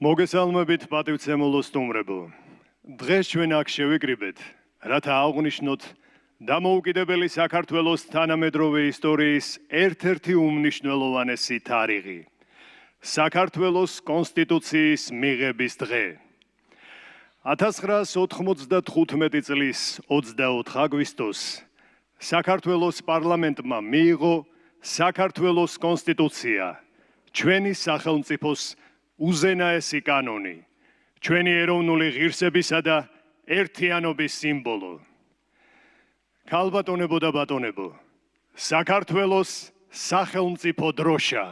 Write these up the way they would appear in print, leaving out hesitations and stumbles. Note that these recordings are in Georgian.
მოგესალმებით პატივცემულო სტუმრებო. დღეს ჩვენ აქ შევიკრიბეთ, რათა აღვნიშნოთ დამოუკიდებელი საქართველოს თანამედროვე ისტორიის ერთ-ერთი უმნიშვნელოვანესი თარიღი. საქართველოს კონსტიტუციის მიღების დღე. 1995 წლის 24 აგვისტოს საქართველოს პარლამენტმა მიიღო საქართველოს კონსტიტუცია, ჩვენი სახელმწიფოს უზენაესი კანონი, ჩვენი ეროვნული ღირსებისა და ერთიანობის სიმბოლო. ქალბატონებო და ბატონებო, საქართველოს სახელმწიფო დროშა.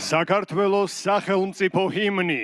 საქართველოს სახელმწიფო ჰიმნი.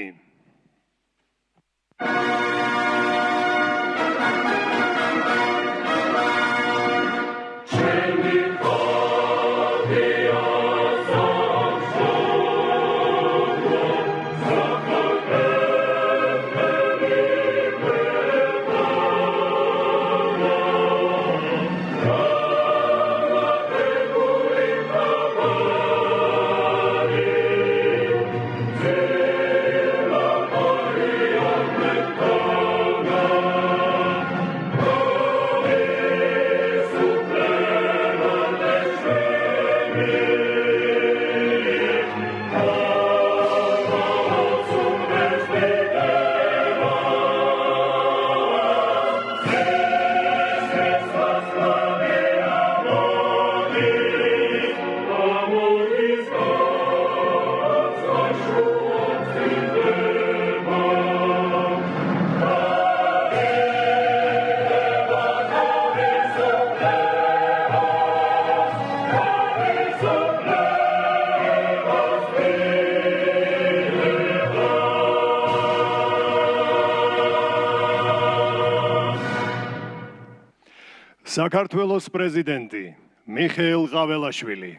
საქართველოს პრეზიდენტი მიხეილ ყაველაშვილი.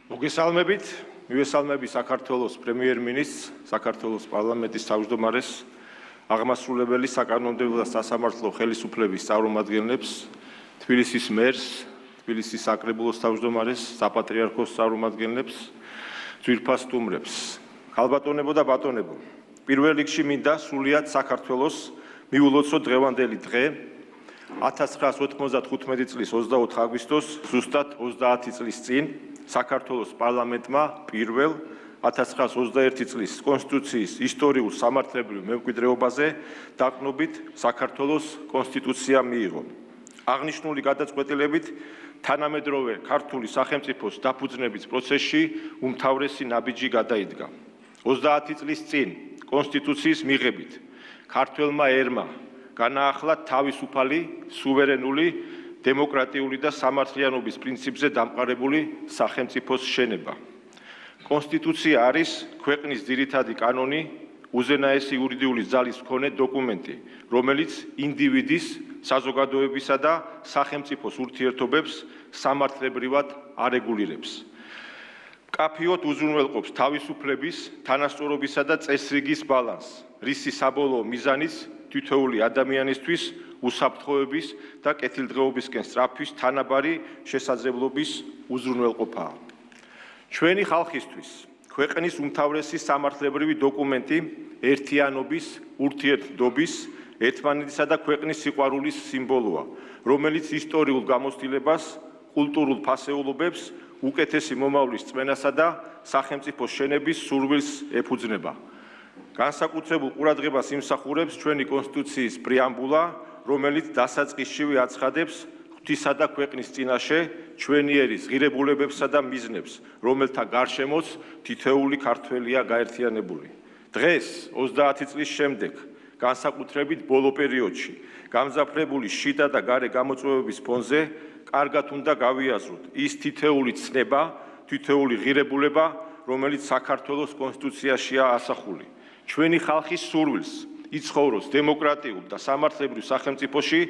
მოგესალმებით, მივესალმები საქართველოს პრემიერ-მინისტრს, საქართველოს პარლამენტის თავმჯდომარეს, აღმასრულებელი საკანონმდებლო და სასამართლო ხელისუფლების წარმომადგენლებს, თბილისის მერს, თბილისის საკრებულოს თავმჯდომარეს, საპატრიარქოს წარმომადგენლებს, ძვირფას სტუმრებს. ქალბატონებო და ბატონებო, პირველ რიგში მინდა სრულიად საქართველოს მიულოცო დღევანდელი დღე 1995 წლის 24 აგვისტოს ზუსტად 30 წლის წინ საქართველოს პარლამენტმა პირველ 1921 წლის კონსტიტუციის ისტორიულ სამართლებრივ მემკვიდრეობაზე დაყრდნობით საქართველოს კონსტიტუცია მიიღო. აღნიშნული გადაწყვეტილებით თანამედროვე ქართული სახელმწიფოს დაფუძნების პროცესში უმთავრესი ნაბიჯი გადაიდგა. 30 წლის წინ კონსტიტუციის მიღებით ქართველმა ერმა განაახლა თავისუფალი, სუვერენული, დემოკრატიული და სამართლიანობის პრინციპზე დამყარებული სახელმწიფოს შენება. კონსტიტუცია არის ქვეყნის ძირითადი კანონი, უზენაესი იურიდიული ძალის მქონე დოკუმენტი, რომელიც ინდივიდის, საზოგადოებისა და სახელმწიფოს ურთიერთობებს სამართლებრივად არეგულირებს. კაფიოდ უზრუნველყოფს თავისუფლების, თანასწორობისა და წესრიგის ბალანსს, რისი საბოლოო მიზანიც თითოეული ადამიანისთვის უსაფრთხოების და კეთილდღეობისკენ სწრაფვის თანაბარი შესაძლებლობის უზრუნველყოფაა. ჩვენი ხალხისთვის ქვეყნის უმთავრესი სამართლებრივი დოკუმენტი ერთიანობის, ურთიერთდობის, ერთმანეთისა და ქვეყნის სიყვარულის სიმბოლოა, რომელიც ისტორიულ გამოცდილებას, კულტურულ ფასეულობებს, უკეთესი მომავლის წმენასა და სახელმწიფოს შენების სურვილს ეფუძნება. განსაკუთრებულ ყურადღებას იმსახურებს ჩვენი კონსტიტუციის პრეამბულა, რომელიც დასაწყისშივე აცხადებს ღვთისა და ქვეყნის წინაშე ჩვენი ერის ღირებულებებსა და მიზნებს, რომელთა გარშემოც თითოეული ქართველია გაერთიანებული. დღეს 30 წლის შემდეგ, განსაკუთრებით ბოლო პერიოდში, გამძაფრებული შიდა და გარე გამოწვევების ფონზე კარგად უნდა გავიაზროთ ის თითოეული ცნება, თითოეული ღირებულება, რომელიც საქართველოს კონსტიტუციაშია ასახული. ჩვენი ხალხის სურვილს იცხოვროს დემოკრატიულ და სამართლებრივ სახელმწიფოში,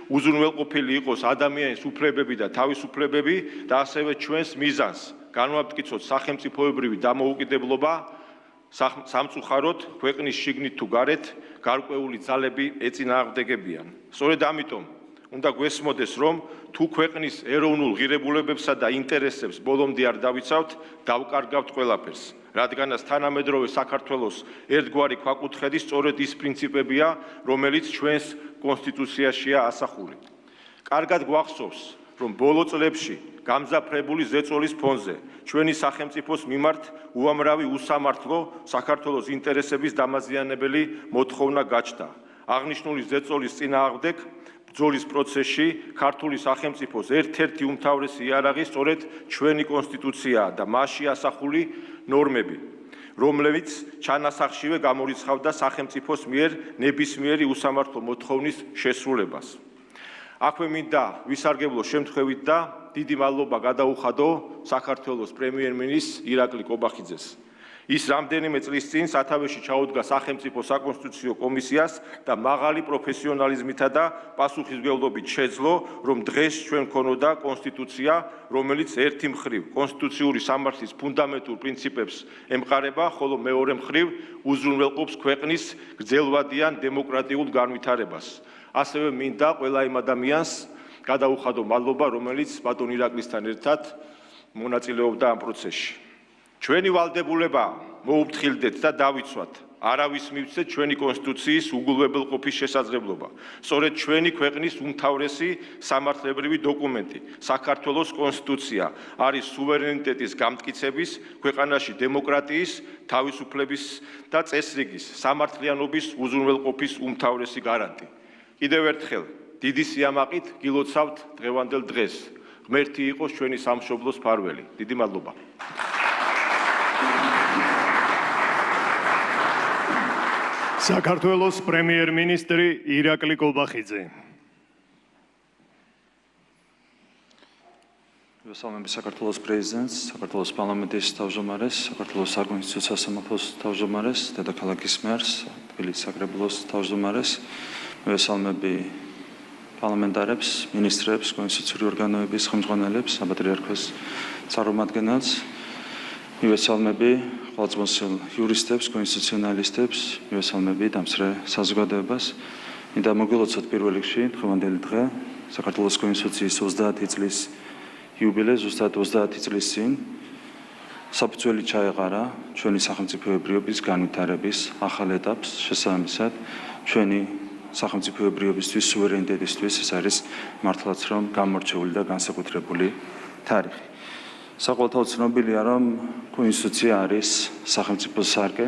უზრუნველყოფილი იყოს ადამიანის უფლებები და თავისუფლებები და ასევე ჩვენს მიზანს განვამტკიცოთ სახელმწიფოებრივი დამოუკიდებლობა, სამწუხაროდ ქვეყნის შიგნით თუ გარეთ გარკვეული ძალები ეწინააღმდეგებიან. სწორედ ამიტომ უნდა გვესმოდეს, რომ თუ ქვეყნის ეროვნულ ღირებულებებსა და ინტერესებს ბოლომდე არ დავიცავთ, დავკარგავთ ყველაფერს. რადგანაც თანამედროვე საქართველოს ერთგვარი ქვაკუთხედი სწორედ ის პრინციპებია, რომელიც ჩვენს კონსტიტუციაშია ასახული. კარგად გვახსოვს, რომ ბოლო წლებში გამძაფრებული ზეწოლის ფონზე ჩვენი სახელმწიფოს მიმართ უამრავი უსამართლო საქართველოს ინტერესების დამაზიანებელი მოთხოვნა გაჩნდა. აღნიშნული ზეწოლის წინააღმდეგ ბრძოლის პროცესში ქართული სახელმწიფოს ერთ-ერთი უმთავრესი იარაღი სწორედ ჩვენი კონსტიტუციაა და მასში ასახული ნორმები, რომლებიც ჩანასახშივე გამორიცხავდა სახელმწიფოს მიერ ნებისმიერი უსამართლო მოთხოვნის შესრულებას. აქვე მინდა ვისარგებლო შემთხვევით და დიდი მადლობა გადაუხადო საქართველოს პრემიერ-მინისტრს ირაკლი კობახიძეს. ის რამდენიმე წლის წინ სათავეში ჩაუდგა სახელმწიფო საკონსტიტუციო კომისიას და მაღალი პროფესიონალიზმითა და პასუხისმგებლობით შეძლო, რომ დღეს ჩვენ გქონოდა კონსტიტუცია, რომელიც ერთი მხრივ კონსტიტუციური სამართლის ფუნდამენტურ პრინციპებს ემყარება, ხოლო მეორე მხრივ უზრუნველყოფს ქვეყნის გრძელვადიან დემოკრატიულ განვითარებას. ასევე მინდა ყველა იმ ადამიანს გადაუხადო მადლობა, რომელიც ბატონ ირაკლისთან ერთად მონაწილეობდა ამ პროცესში. ჩვენი ვალდებულება მოუფრთხილდეთ და დავიცვათ, არავის მივცეთ ჩვენი კონსტიტუციის უგულებელყოფის შესაძლებლობა. სწორედ ჩვენი ქვეყნის უმთავრესი სამართლებრივი დოკუმენტი, საქართველოს კონსტიტუცია, არის სუვერენიტეტის გამტკიცების, ქვეყანაში დემოკრატიის, თავისუფლების და წესრიგის, სამართლიანობის უზრუნველყოფის უმთავრესი გარანტი. კიდევ ერთხელ, დიდი სიამაყით გილოცავთ დღევანდელ დღეს. ღმერთი იყოს ჩვენი სამშობლოს მფარველი. დიდი მადლობა. საქართველოს პრემიერ-მინისტრი ირაკლი კობახიძე. მივესალმები საქართველოს პრეზიდენტს, საქართველოს პარლამენტის თავმჯდომარეს, საქართველოს საკონსტიტუციო სასამართლოს თავმჯდომარეს, დედაქალაქის მერს, თბილისის საკრებულოს თავმჯდომარეს, მივესალმები პარლამენტარებს, მინისტრებს, კონსტიტუციური ორგანოების ხელმძღვანელებს, საპატრიარქოს წარმომადგენელს, მივესალმები ხვალწმოსილ იურისტებს, კონსტიტუციონალისტებს, მივესალმები დამცრე საზოგადოებას. მინდა მოგილოცოთ პირველ რიგში დღევანდელი დღე, საქართველოს კონსტიტუციის 30 წლის იუბილე, ზუსტად 30 წლის წინ საფუძველი ჩაეყარა ჩვენი სახელმწიფოებრიობის განვითარების ახალ ეტაპს, შესაბამისად ჩვენი სახელმწიფოებრიობისთვის, სუვერენიტეტისთვის ეს არის მართლაც რომ გამორჩეული და განსაკუთრებული თარიღი. საყოველთაოდ ცნობილია, რომ კონსტიტუცია არის სახელმწიფოს სარკე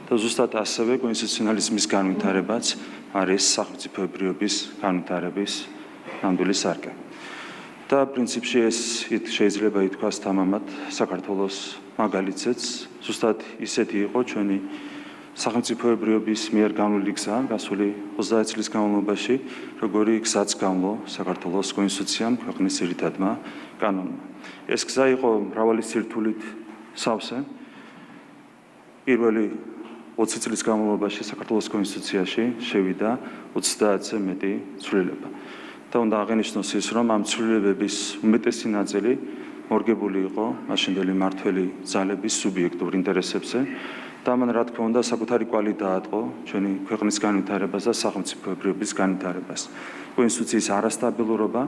და ზუსტად ასევე კონსტიტუციონალიზმის განვითარებაც არის სახელმწიფოებრიობის განვითარების ნამდვილი სარკე. და პრინციპში ეს შეიძლება ითქვას თამამად საქართველოს მაგალითზეც, ზუსტად ისეთი იყო ჩვენი სახელმწიფოებრიობის მიერ განვლილი გზა, გასული 30 წლის განმავლობაში, როგორი გზაც გამლო საქართველოს კონსტიტუციამ, ქვეყნის ძირითადმა კანონმა. ეს გზა იყო მრავალი სირთულით სავსე. პირველი 20 წლის განმავლობაში საქართველოს კონსტიტუციაში შევიდა 30-ზე მეტი ცვლილება. და უნდა აღინიშნოს ის, რომ ამ ცვლილებების უმეტესი ნაწილი მორგებული იყო მაშინდელი მმართველი ძალების სუბიექტურ ინტერესებზე და ამან რა თქმა უნდა საკუთარი კვალი დაატყო ჩვენი ქვეყნის განვითარებას და სახელმწიფოებრიობის განვითარებას. კონსტიტუციის არასტაბილურობა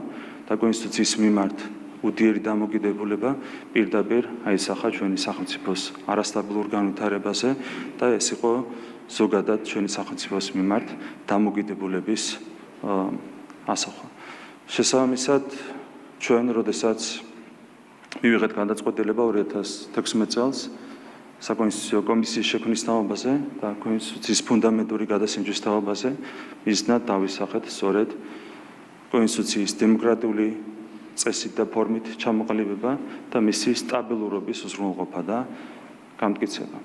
და კონსტიტუციის მიმართ უდიერი დამოკიდებულება პირდაპირ აისახა ჩვენი სახელმწიფოს არასტაბილურ განვითარებაზე და ეს იყო ზოგადად ჩვენი სახელმწიფოს მიმართ დამოკიდებულების ასახვა. შესაბამისად, ჩვენ, როდესაც მივიღეთ გადაწყვეტილება 2016 წელს საკონსტიტუციო კომისიის შექმნის თაობაზე და კონსტიტუციის ფუნდამენტური გადასინჯვის თაობაზე, მიზნად დავისახეთ სწორედ კონსტიტუციის დემოკრატიული წესით და ფორმით ჩამოყალიბება და მისი სტაბილურობის უზრუნველყოფა და გამტკიცება.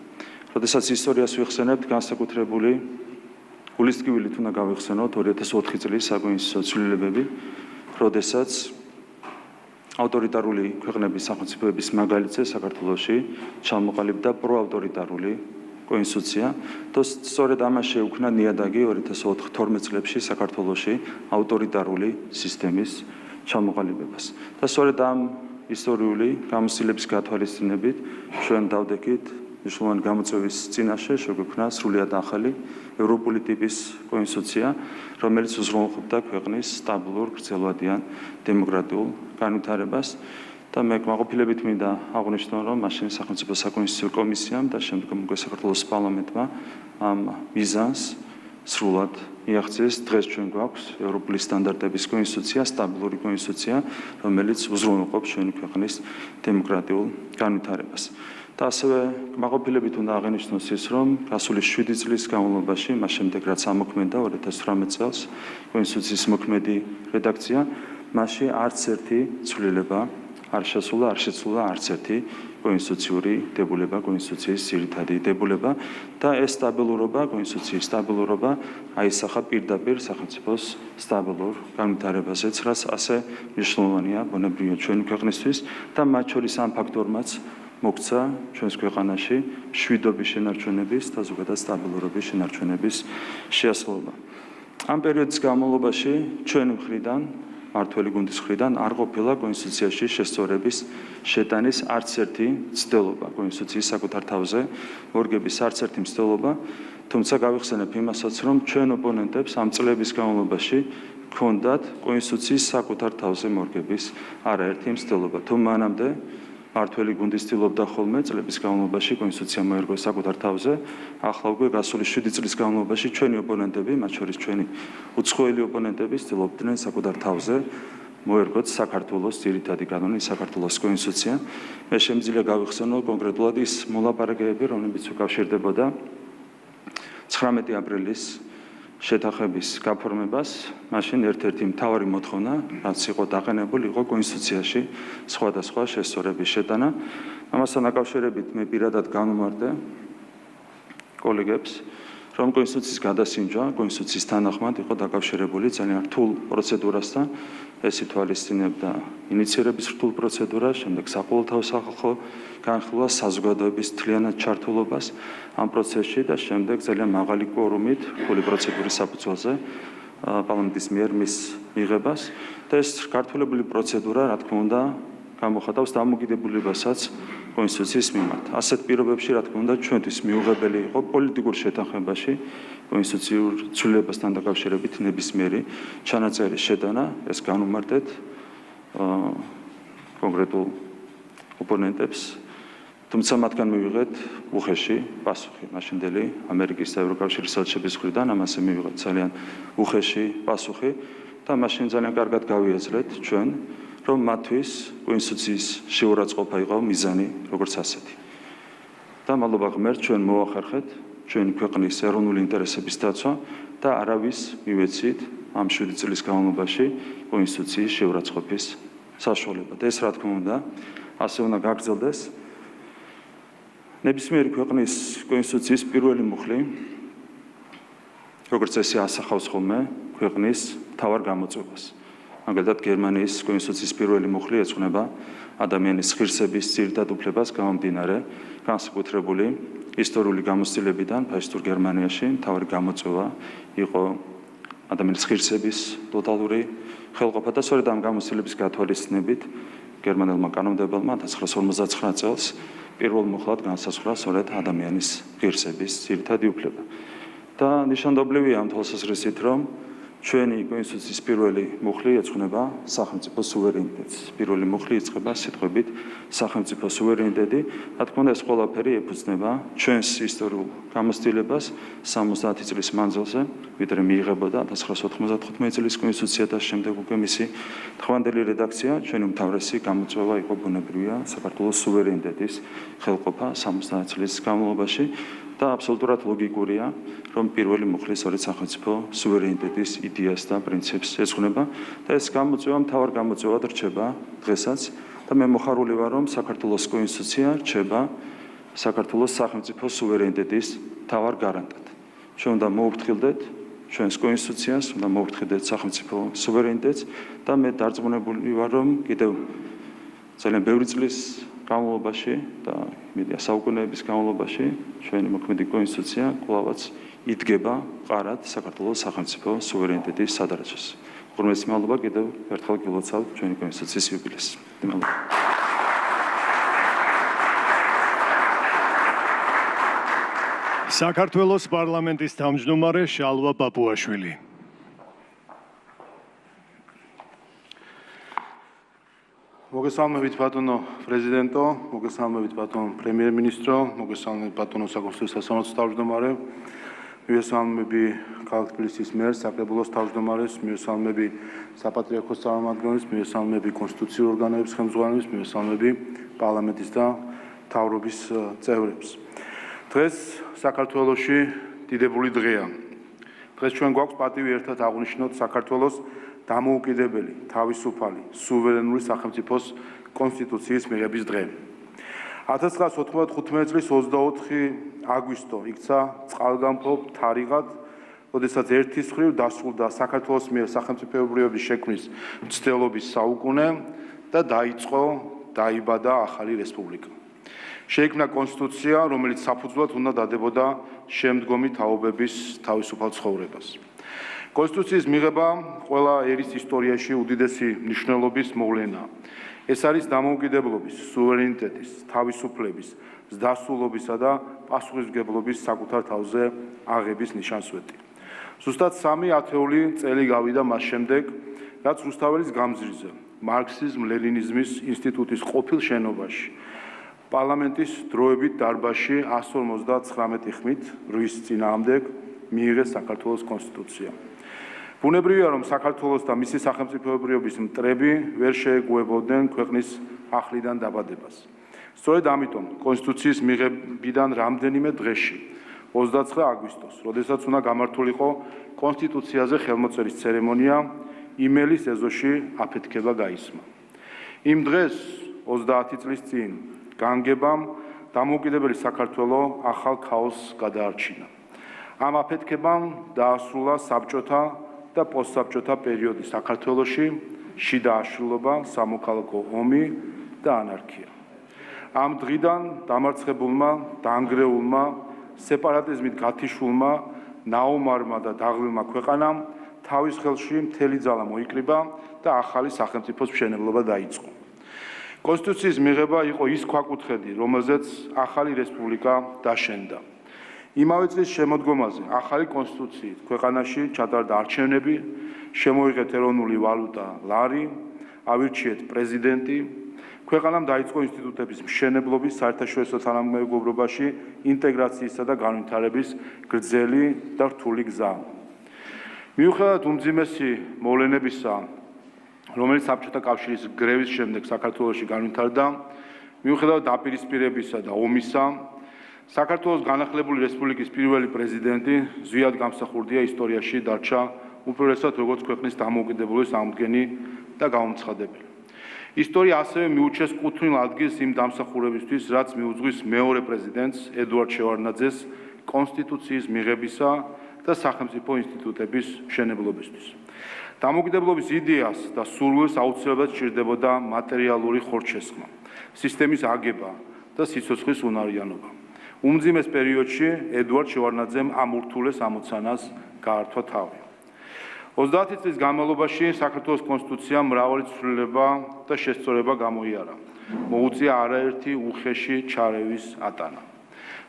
როდესაც ისტორიას ვიხსენებთ, განსაკუთრებული გულისწყვილით უნდა გავიხსენოთ 2004 წლის საკონსტიტუციო ცვლილებები, როდესაც ავტორიტარული ქვეყნების სახელმწიფოების მაგალითზე საქართველოში ჩამოყალიბდა პროავტორიტარული კონსტიტუცია და სწორედ ამას შეუქმნა ნიადაგი 2012 წლებში საქართველოში ავტორიტარული სისტემის ჩამოყალიბებას. და სწორედ ამ ისტორიული გამოცდილების გათვალისწინებით ჩვენ დავდექით მნიშვნელოვანი გამოწვევის წინაშე შეგვექმნა სრულიად ახალი ევროპული ტიპის კონსტიტუცია, რომელიც უზრუნველყოფდა ქვეყნის სტაბილურ, გრძელვადიან დემოკრატიულ განვითარებას და მე კმაყოფილებით მინდა აღვნიშნო, რომ მაშინ სახელმწიფო საკონსტიტუციო კომისიამ და შემდგომ უკვე საქართველოს პარლამენტმა ამ მიზანს სრულად მიაღწიეს. დღეს ჩვენ გვაქვს ევროპული სტანდარტების კონსტიტუცია, სტაბილური კონსტიტუცია, რომელიც უზრუნველყოფს ჩვენი ქვეყნის დემოკრატიულ განვითარებას. და ასევე კმაყოფილებით უნდა აღინიშნოს ის, რომ გასული 7 წლის განმავლობაში, მას შემდეგ რაც ამოქმედა 2018 წელს კონსტიტუციის მოქმედი რედაქცია, მასში არც ერთი ცვლილება არ შეცვლა არც ერთი კონსტიტუციური დებულება, კონსტიტუციის ძირითადი დებულება და ეს სტაბილურობა, კონსტიტუციის სტაბილურობა აისახა პირდაპირ სახელმწიფოს სტაბილურ განვითარებაზეც, რაც ასე მნიშვნელოვანია ბუნებრივია ჩვენი ქვეყნისთვის და მათ შორის ამ ფაქტორმაც მოგცა ჩვენს ქვეყანაში მშვიდობის შენარჩუნების და ზოგადად სტაბილურობის შენარჩუნების შეასრულება. ამ პერიოდის განმავლობაში ჩვენი მხრიდან მართველი გუნდის მხრიდან არ ყოფილა კონსტიტუციაში შესწორების შეტანის არც ერთი ცდელობა კონსტიტუციის საკუთარ თავზე მორგების არც ერთი მცდელობა, თუმცა გავიხსენებ იმასაც, რომ ჩვენ ოპონენტებს ამ წლების განმავლობაში ჰქონდათ კონსტიტუციის საკუთარ თავზე მორგების არაერთი მცდელობა. თუ მანამდე მართველი გუნდი ცდილობდა ხოლმე წლების განმავლობაში კონსტიტუცია მოერგოს საკუთარ თავზე, ახლა უკვე გასული 7 წლის განმავლობაში ჩვენი ოპონენტები, მათ შორის ჩვენი უცხოელი ოპონენტები ცდილობდნენ საკუთარ თავზე მოერგოთ საქართველოს ძირითადი კანონი, საქართველოს კონსტიტუცია. მე შემიძლია გავიხსენო კონკრეტულად ის მოლაპარაკებები, რომლებიც უკავშირდებოდა 19 აპრილის შეთანხმების გაფორმებას, მაშინ ერთ-ერთი მთავარი მოთხოვნა, რაც იყო დაყენებული, იყო კონსტიტუციაში სხვადასხვა შესწორების შეტანა. ამასთან დაკავშირებით მე პირადად განვმარტე კოლეგებს, რომ კონსტიტუციის გადასინჯვა, კონსტიტუციის თანახმად იყო დაკავშირებული ძალიან რთულ პროცედურასთან. ეს ითვალისწინებდა ინიცირების რთულ პროცედურას, შემდეგ საყოველთაო სახალხო განხილვას, საზოგადოების მთლიანად ჩართულობას ამ პროცესში და შემდეგ ძალიან მაღალი კვორუმით რთული პროცედურის საფუძველზე პარლამენტის მიერ მის მიღებას და ეს გართულებული პროცედურა, რა თქმა უნდა, გამოხატავს დამოკიდებულებასაც კონსტიტუციის მიმართ. ასეთ პირობებში, რა თქმა უნდა, ჩვენთვის მიუღებელი იყო პოლიტიკურ შეთანხმებაში კონსტიტუციურ ცვლილებასთან დაკავშირებით ნებისმიერი ჩანაწერის შეტანა, ეს განვმარტეთ კონკრეტულ ოპონენტებს, თუმცა მათგან მივიღეთ უხეში პასუხი. მაშინდელი ამერიკის და ევროკავშირის ელჩების მხრიდან ამაზე მივიღეთ ძალიან უხეში პასუხი და მაშინ ძალიან კარგად გავიაზრეთ ჩვენ, რომ მათთვის კონსტიტუციის შეურაცხყოფა იყო მიზანი როგორც ასეთი. და მადლობა ღმერთს ჩვენ მოახერხეთ ჩვენი ქვეყნის ეროვნული ინტერესების დაცვა და არავის მივეცით ამ 7 წლის განმავლობაში კონსტიტუციის შეურაცხყოფის საშუალება. და ეს რა თქმა უნდა ასე უნდა გაგრძელდეს. ნებისმიერი ქვეყნის კონსტიტუციის პირველი მუხლი, როგორც ესე ასახავს ხოლმე ქვეყნის მთავარ გამოწვევას. მაგალითად, გერმანიის კონსტიტუციის პირველი მუხლი ეძღვნება ადამიანის ღირსების ძირითად უფლებას გამომდინარე განსაკუთრებული ისტორიული გამოცდილებიდან ფაშისტურ გერმანიაში მთავარი გამოწვევა იყო ადამიანის ღირსების ტოტალური ხელყოფა და სწორედ ამ გამოცდილების გათვალისწინებით გერმანელმა კანონმდებელმა 1959 წელს პირველ მუხლად განსაზღვრა სწორედ ადამიანის ღირსების ძირითადი უფლება. და ნიშანდობლივია ამ თვალსაზრისით, რომ ჩვენი კონსტიტუციის პირველი მუხლი ეძღვნება სახელმწიფო სუვერენიტეტს. პირველი მუხლი იწყება სიტყვებით სახელმწიფო სუვერენიტეტი. რა თქმა უნდა, ეს ყველაფერი ეფუძნება ჩვენს ისტორიულ გამოცდილებას 70 წლის მანძილზე, ვიდრე მიიღებოდა 1995 წლის კონსტიტუცია და შემდეგ უკვე მისი დღევანდელი რედაქცია. ჩვენი უმთავრესი გამოწვევა იყო ბუნებრივია საქართველოს სუვერენიტეტის ხელყოფა 70 წლის განმავლობაში. და აბსოლუტურად ლოგიკურია, რომ პირველი მუხლის ორი სახელმწიფო სუვერენიტეტის იდეას და პრინციპს ეძღვნება და ეს გამოწვევა მთავარ გამოწვევად რჩება დღესაც და მე მოხარული ვარ, რომ საქართველოს კონსტიტუცია რჩება საქართველოს სახელმწიფო სუვერენიტეტის მთავარ გარანტად. ჩვენ უნდა მოუფრთხილდეთ ჩვენს კონსტიტუციას, უნდა მოუფრთხილდეთ სახელმწიფო სუვერენიტეტს და მე დარწმუნებული ვარ, რომ კიდევ ძალიან ბევრი წლის განმავლობაში და იმედია საუკუნეების განმავლობაში ჩვენი მოქმედი კონსტიტუცია კვლავაც იდგება მყარად საქართველოს სახელმწიფო სუვერენიტეტის სადარაჯოს. უღრმესი მადლობა კიდევ ერთხელ გილოცავთ ჩვენი კონსტიტუციის იუბილეს. მადლობა. საქართველოს პარლამენტის თავმჯდომარე შალვა პაპუაშვილი. მოგესალმებით ბატონო პრეზიდენტო, მოგესალმებით ბატონო პრემიერ-მინისტრო, მოგესალმებით ბატონო საკონსტიტუციო სასამართლოს თავმჯდომარე, მივესალმები ქალაქ თბილისის მერს, საკრებულოს თავმჯდომარეს, მივესალმები საპატრიარქოს წარმომადგენლებს, მივესალმები კონსტიტუციურ ორგანოების ხელმძღვანელებს, მივესალმები პარლამენტის და მთავრობის წევრებს. დღეს საქართველოში დიდებული დღეა. დღეს ჩვენ გვაქვს პატივი ერთად აღვნიშნოთ საქართველოს დამოუკიდებელი, თავისუფალი, სუვერენული სახელმწიფოს კონსტიტუციის მიღების დღე. 1995 წლის 24 აგვისტო იქცა წყალგამყოფ თარიღად, როდესაც ერთის მხრივ დასრულდა საქართველოს მიერ სახელმწიფოებრიობის შექმნის მცდელობის საუკუნე და დაიბადა ახალი რესპუბლიკა. შეიქმნა კონსტიტუცია, რომელიც საფუძვლად უნდა დადებოდა შემდგომი თაობების თავისუფალ ცხოვრებას. კონსტიტუციის მიღება ყველა ერის ისტორიაში უდიდესი მნიშვნელობის მოვლენაა. ეს არის დამოუკიდებლობის, სუვერენიტეტის, თავისუფლების, ზრდასრულობისა და პასუხისმგებლობის საკუთარ თავზე აღების ნიშანსვეტი. ზუსტად 3 ათეული წელი გავიდა მას შემდეგ, რაც რუსთაველის გამზირზე, მარქსიზმ-ლენინიზმის ინსტიტუტის ყოფილ შენობაში, პარლამენტის დროებით დარბაზში 159 ხმით რის წინააღმდეგ მიიღეს საქართველოს კონსტიტუცია. ბუნებრივია, რომ საქართველოს და მისი სახელმწიფოებრიობის მტრები ვერ შეეგუებოდნენ ქვეყნის ახლიდან დაბადებას. სწორედ ამიტომ კონსტიტუციის მიღებიდან რამდენიმე დღეში, 29 აგვისტოს, როდესაც უნდა გამართულიყო კონსტიტუციაზე ხელმოწერის ცერემონია, იმელის ეზოში აფეთქება გაისმა. იმ დღეს 30 წლის წინ განგებამ დამოუკიდებელი საქართველო ახალ ქაოსს გადაარჩინა. ამ აფეთქებამ დაასრულა საბჭოთა და პოსტსაბჭოთა პერიოდი საქართველოში, შიდა აშლილობა, სამოქალაქო ომი და ანარქია. ამ დღიდან დამარცხებულმა, დაანგრეულმა, სეპარატიზმით გათიშულმა, ნაომარმა და დაღლილმა ქვეყანამ თავის ხელში მთელი ძალა მოიკრიბა და ახალი სახელმწიფოს მშენებლობა დაიწყო. კონსტიტუციის მიღება იყო ის ქვაკუთხედი, რომელზეც ახალი რესპუბლიკა დაშენდა. იმავე წლის შემოდგომაზე ახალი კონსტიტუციით ქვეყანაში ჩატარდა არჩევნები, შემოიღეთ ეროვნული ვალუტა ლარი, ავირჩიეთ პრეზიდენტი, ქვეყანამ დაიწყო ინსტიტუტების მშენებლობის, საერთაშორისო თანამეგობრობაში ინტეგრაციისა და განვითარების გრძელი და რთული გზა. მიუხედავად უმძიმესი მოვლენებისა, რომელიც საბჭოთა კავშირის გრევის შემდეგ საქართველოში განვითარდა, მიუხედავად დაპირისპირებისა და ომისა, საქართველოს განახლებული რესპუბლიკის პირველი პრეზიდენტი ზვიად გამსახურდია ისტორიაში დარჩა უპირველესად როგორც ქვეყნის დამოუკიდებლობის აღმდგენი და გამომცხადებელი. ისტორია ასევე მიუჩეს კუთვნილ ადგილს იმ დამსახურებისთვის, რაც მიუძღვის მეორე პრეზიდენტს ედუარდ შევარდნაძეს კონსტიტუციის მიღებისა და სახელმწიფო ინსტიტუტების მშენებლობისთვის. დამოუკიდებლობის იდეას და სურვილს აუცილებლად სჭირდებოდა მატერიალური ხორცშესხმა, სისტემის აგება და სიცოცხლის უნარიანობა. უმძიმეს პერიოდში ედუარდ შევარდნაძემ ამ ურთულეს ამოცანას გაართვა თავი. 30 წლის განმავლობაში საქართველოს კონსტიტუციამ მრავალი ცვლილება და შესწორება გამოიარა. მოუწია არაერთი უხეში ჩარევის ატანა.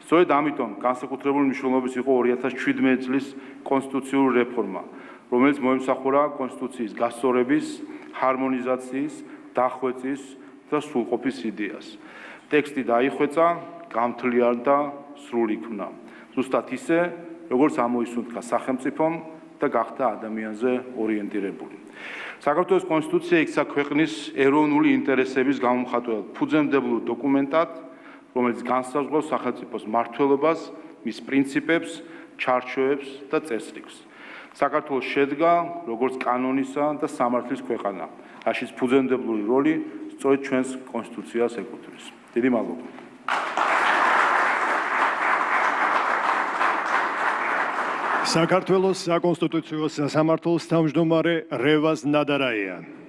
სწორედ ამიტომ განსაკუთრებული მნიშვნელობის იყო 2017 წლის კონსტიტუციური რეფორმა, რომელიც მოემსახურა კონსტიტუციის გასწორების, ჰარმონიზაციის, დახვეწის და სრულყოფის იდეას. ტექსტი დაიხვეწა, გამთლიანდა, სრული იქნა. ზუსტად ისე, როგორც ამოისუნთქა სახელმწიფომ და გახდა ადამიანზე ორიენტირებული. საქართველოს კონსტიტუცია იქცა ქვეყნის ეროვნული ინტერესების გამომხატველ ფუძემდებულ დოკუმენტად, რომელიც განსაზღვრავს სახელმწიფოს მმართველობას მის პრინციპებს, ჩარჩოებს და წესრიგს. საქართველოს შედგა როგორც კანონისა და სამართლის ქვეყანა, რაშიც ფუძემდებლური როლი სწორედ ჩვენს კონსტიტუციას ეკუთვნის. დიდი მადლობა. საქართველოს საკონსტიტუციო სასამართლოს თავმჯდომარე რევაზ ნადარაია.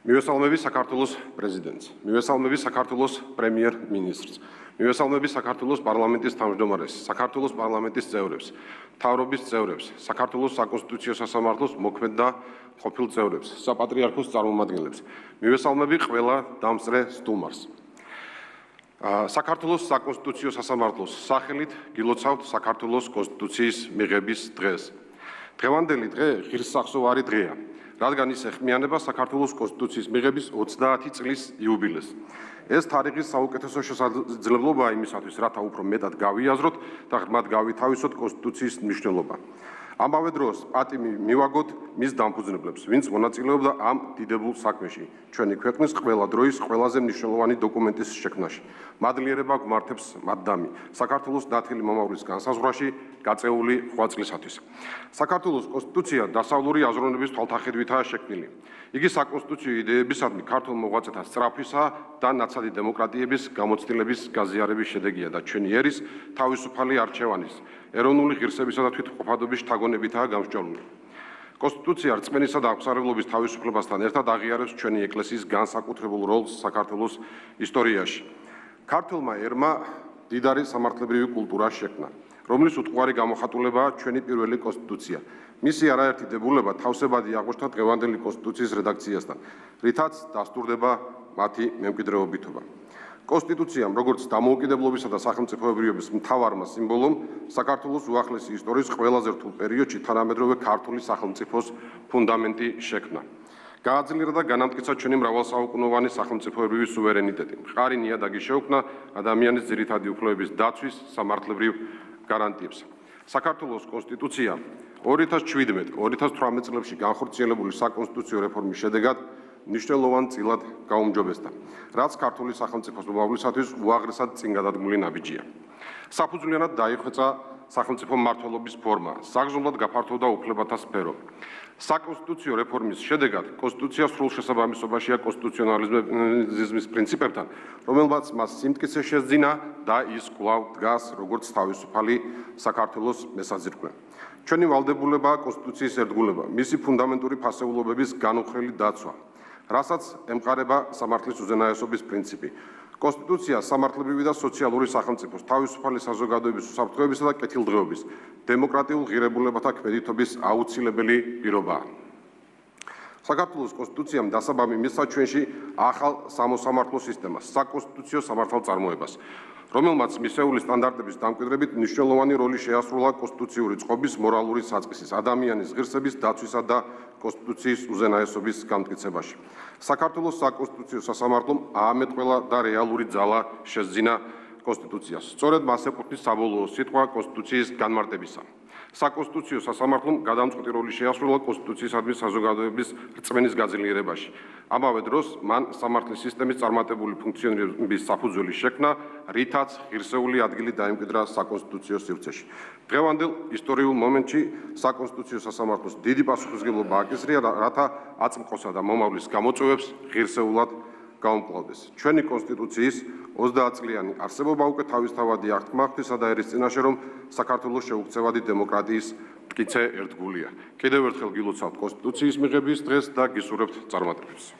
მივესალმები საქართველოს პრეზიდენტს, მივესალმები საქართველოს პრემიერ-მინისტრს, მივესალმები საქართველოს პარლამენტის თავმჯდომარეს, საქართველოს პარლამენტის წევრებს, მთავრობის წევრებს, საქართველოს საკონსტიტუციო სასამართლოს მოქმედ და ყოფილ წევრებს, საპატრიარქოს წარმომადგენლებს. მივესალმები ყველა დამსწრე სტუმარს. საქართველოს საკონსტიტუციო სასამართლოს სახელით გილოცავთ საქართველოს კონსტიტუციის მიღების დღეს. დღევანდელი დღე ღირსშესანიშნავი დღეა. რადგან ის ეხმიანება საქართველოს კონსტიტუციის მიღების 30 წლის იუბილეს. ეს თარიღი საუკეთესო შესაძლებლობაა იმისათვის, რათა უფრო მეტად გავიაზროთ და ღრმად გავითავისოთ კონსტიტუციის მნიშვნელობა. ამავე დროს პატივი მივაგოთ მის დამფუძნებლებს, ვინც მონაწილეობდა ამ დიდებულ საქმეში, ჩვენი ქვეყნის ყველა დროის ყველაზე მნიშვნელოვანი დოკუმენტის შექმნაში. მადლიერება გვმართებს მათ დამი, საქართველოს ნათელი მომავლის განსაზღვრაში გაწეული 8 წლისათვის. საქართველოს კონსტიტუცია დასავლური აზროვნების თვალთახედვითაა შექმნილი. იგი საკონსტიტუციო იდეებისადმი ქართულ მოღვაწეთა სწრაფისა და ნაცადი დემოკრატიების გამოცდილების გაზიარების შედეგია და ჩვენი ერის თავისუფალი არჩევანის, ეროვნული ღირსებისა და თვითმყოფადობის შთაგონებითაა გამსჭვალული. კონსტიტუცია რწმენისა და აღმსარებლობის თავისუფლებასთან ერთად აღიარებს ჩვენი ეკლესიის განსაკუთრებულ როლს საქართველოს ისტორიაში. ქართულმა ერმა დიდარი სამართლებრივი კულტურა შექმნა, რომლის უტყუარი გამოხატულებაა ჩვენი პირველი კონსტიტუცია. მისი არაერთი დებულება თავსებადი აღმოჩნდა დღევანდელი კონსტიტუციის რედაქციასთან, რითაც დასტურდება მათი მემკვიდრეობითობა. კონსტიტუციამ, როგორც დამოუკიდებლობისა და სახელმწიფოებრიობის მთავარმა სიმბოლომ, საქართველოს უახლესი ისტორიის ყველაზე რთულ პერიოდში თანამედროვე ქართული სახელმწიფოს ფუნდამენტი შექმნა. გააძლიერა და განამტკიცა ჩვენი მრავალსაუკუნოვანი სახელმწიფოებრივი სუვერენიტეტი. მყარი ნიადაგი შეუქმნა ადამიანის ძირითადი უფლებების დაცვის სამართლებრივ გარანტიებს. საქართველოს კონსტიტუცია 2017-2018 წლებში განხორციელებული საკონსტიტუციო რეფორმის შედეგად მნიშვნელოვან წილად გაუმჯობესდა, რაც ქართული სახელმწიფოს მომავლისათვის უაღრესად წინ გადადგმული ნაბიჯია. საფუძვლიანად დაიხვეწა სახელმწიფო მმართველობის ფორმა, საგრძნობლად გაფართოვდა უფლებათა სფერო. საკონსტიტუციო რეფორმის შედეგად კონსტიტუცია სრულ შესაბამისობაშია კონსტიტუციონალიზმის პრინციპებთან, რომელმაც მას სიმტკიცე შესძინა და ის კვლავ დგას როგორც თავისუფალი საქართველოს მესაძირკველი. ჩვენი ვალდებულებაა კონსტიტუციის ერთგულება, მისი ფუნდამენტური ფასეულობების განუხრელი დაცვა, რასაც ემყარება სამართლის უზენაესობის პრინციპი. კონსტიტუცია სამართლებრივი და სოციალური სახელმწიფოს, თავისუფალი საზოგადოების უსაფრთხოებისა და კეთილდღეობის, დემოკრატიულ ღირებულებათა ქმედითობის აუცილებელი პირობაა. საქართველოს კონსტიტუციამ დასაბამი მისცა ჩვენში ახალ სამოსამართლო სისტემას, საკონსტიტუციო სამართალწარმოებას, რომელმაც მისეული სტანდარტების დამკვიდრებით მნიშვნელოვანი როლი შეასრულა კონსტიტუციური წყობის, მორალური საწყისის, ადამიანის ღირსების დაცვისა და კონსტიტუციის უზენაესობის განმტკიცებაში. საქართველოს საკონსტიტუციო სასამართლომ აამეტყველა და რეალური ძალა შესძინა კონსტიტუციას. სწორედ მას ეკუთვნის საბოლოო სიტყვა კონსტიტუციის განმარტებისა. საკონსტიტუციო სასამართლომ გადამწყვეტი როლი შეასრულა კონსტიტუციისადმი საზოგადოების რწმენის გაძლიერებაში. ამავე დროს მან სამართლის სისტემის წარმატებული ფუნქციონირების საფუძველი შექმნა, რითაც ღირსეული ადგილი დაიმკვიდრა საკონსტიტუციო სივრცეში. დღევანდელ ისტორიულ მომენტში საკონსტიტუციო სასამართლოს დიდი პასუხისმგებლობა აკისრია, რათა აწმყოსა და მომავლის გამოწვევებს ღირსეულად გაუმკლავდეს. ჩვენი კონსტიტუციის 30 წლიანი არსებობა უკვე თავისთავადი აღთქმა ღვთისა და ერის წინაშე, რომ საქართველოს შეუქცევადი დემოკრატიის მტკიცე ერთგულია. კიდევ ერთხელ გილოცავთ კონსტიტუციის მიღების დღეს და გისურვებთ წარმატებებს.